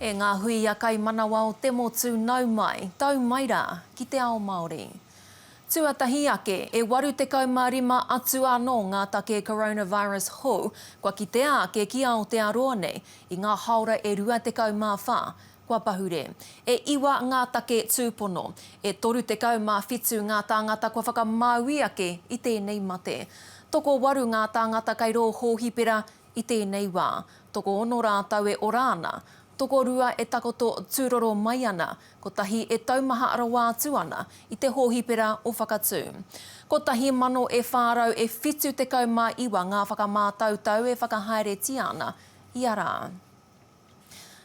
E ngā hui a kai manawa o te motu nau mai, tau mai rā, ki te ao Māori. Tuatahi ake, e 85 atu anō ngā take coronavirus hou, kua ki te ake ki Aotearoa nei, i ngā haora e 24, kua pahure. E 9 ngā take tūpono, e 37 ngā tāngata kua whakamāui ake i tēnei mate. Toko 8 ngā tāngata kai rō hōhipera i tēnei wā. Toko 6 rātau e orāna. Toko 2 e takoto tūroro mai ana, ko tahi e taumaha arawa atu ana i te hōhipera o whakatū. Ko tahi mano e whārau e whitu te kaumaiwa ngā whakamātautau e whakahaereti ana i a rā.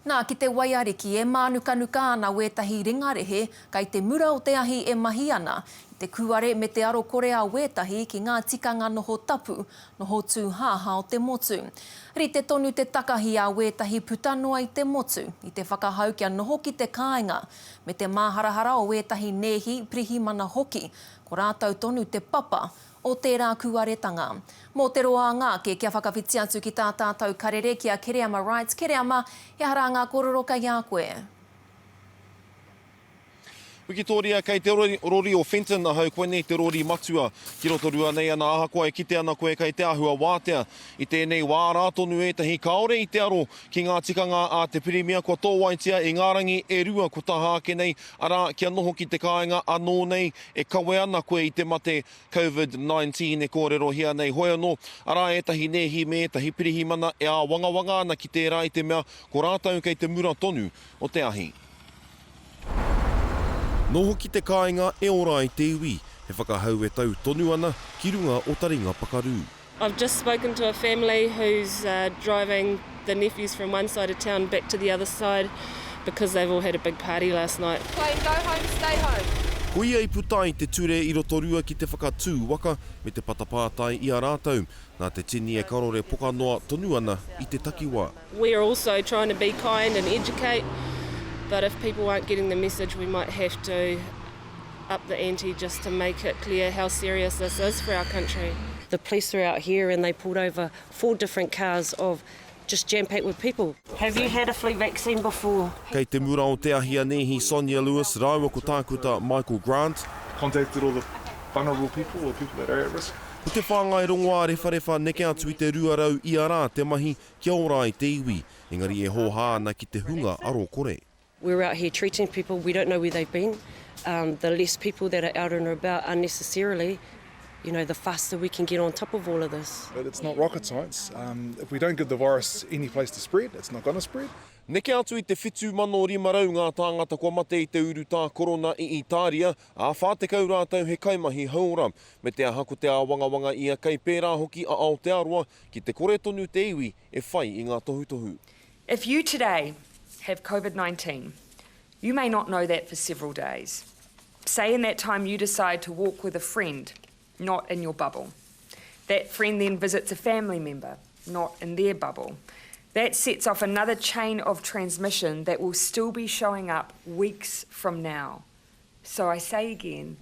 Nā, ki te waiariki e mānukanuka ana wētahi ringarehe, kai te mura o te ahi e mahi ana, te kuare me te aro kore a wētahi ki ngā tikanga noho tapu, noho tūhāha o te motu. Ri te tonu te takahi a wētahi putanoa i te motu, i te whakahau kia noho ki te kāinga, me te māharahara o wētahi nehi prihi mana hoki, ko rātau tonu te papa o tērā kuaretanga. Mō te roa ngāke kia whakawhiti atu ki tā tātou karere kia Kereama Rights. Kereama, he hara ngā kororoka i a koe. Wikitoria, kei te rori o Fenton, ahau koe nei te rori matua ki roto rua nei ana ahakoa e kite ana koe kei te ahua wātea i tēnei wā rātonu e tahi kaore i te aro ki ngā tikanga a te pirimia kua tōwaitia i ngārangi e rua ko taha ake nei ara kia noho ki te kāinga anō nei e kawe ana koe i te mate COVID-19 e kōrero hia nei hoi anō ara e tahi nehi me tahi pirihi mana e a wangawanga ana ki tērā i te mea ko rātau kei te mura tonu o te ahi. Noho ki te kāinga e ora i te iwi, he whakahau e tau tonu ana ki runga o taringa pakaru. I've just spoken to a family who's driving the nephews from one side of town back to the other side because they've all had a big party last night. Play, go home, stay home. Ko ia i putai te ture i roto rua ki te whakatū waka me te patapātai i a rātau, nā te tini e karore poka noa tonu ana i te takiwā. We're also trying to be kind and educate. But if people aren't getting the message, we might have to up the ante just to make it clear how serious this is for our country. The police were out here and they pulled over 4 different cars of just jam-packed with people. Have you had a flu vaccine before? Kei te mura o te ahia nehi Sonia Lewis, rāua ko tākuta Michael Grant. Contacted all the vulnerable people or people that are at risk. Ko te whāngai rongoa rewharewha neke atu i te ruarau i a rā te mahi kia ora i te iwi, engari e hōhā ana ki te hunga aro kore. We're out here treating people, we don't know where they've been. The less people that are out and about unnecessarily, you know, the faster we can get on top of all of this. But it's not rocket science. If we don't give the virus any place to spread, it's not going to spread. Neke atu i te whitu mano rimarau ngā tāngata kua mate i te uru tā korona i Itāria, a whātekau rātau he kaimahi haura, me te aha ko te awangawanga i a kei pērā hoki a Aotearoa ki te kore tonu te iwi e whai i ngā tohu. If you today have COVID-19, you may not know that for several days. Say in that time you decide to walk with a friend, not in your bubble. That friend then visits a family member, not in their bubble. That sets off another chain of transmission that will still be showing up weeks from now. So I say again,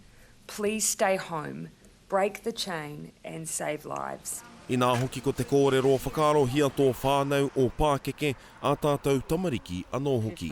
please stay home, break the chain and save lives. I nā hoki ko te kōrero whakaarohia tō whānau o Pākeke a tātou tamariki anō hoki.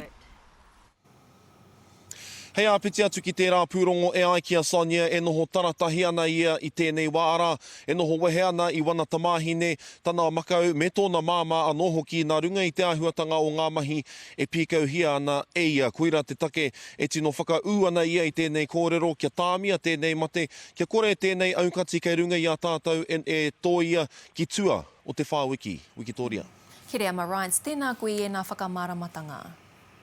Hei āpiti atu ki tērā pūrongo e ai kia Sonia e noho taratahi ana ia i tēnei wāra, e noho wehe ana i wana tamāhine, tana makau me tōna māma anō hoki nā runga i te āhuatanga o ngā mahi e pīkau hia ana e ia. Koira te take e tino whakau ana ia i tēnei kōrero, kia tāmia tēnei mate, kia kore tēnei aukati kei runga i a tātou e tōia ki tua o te whāwiki, Wikitoria. Kereama Rights, tēnā koe e nā whakamāramatanga.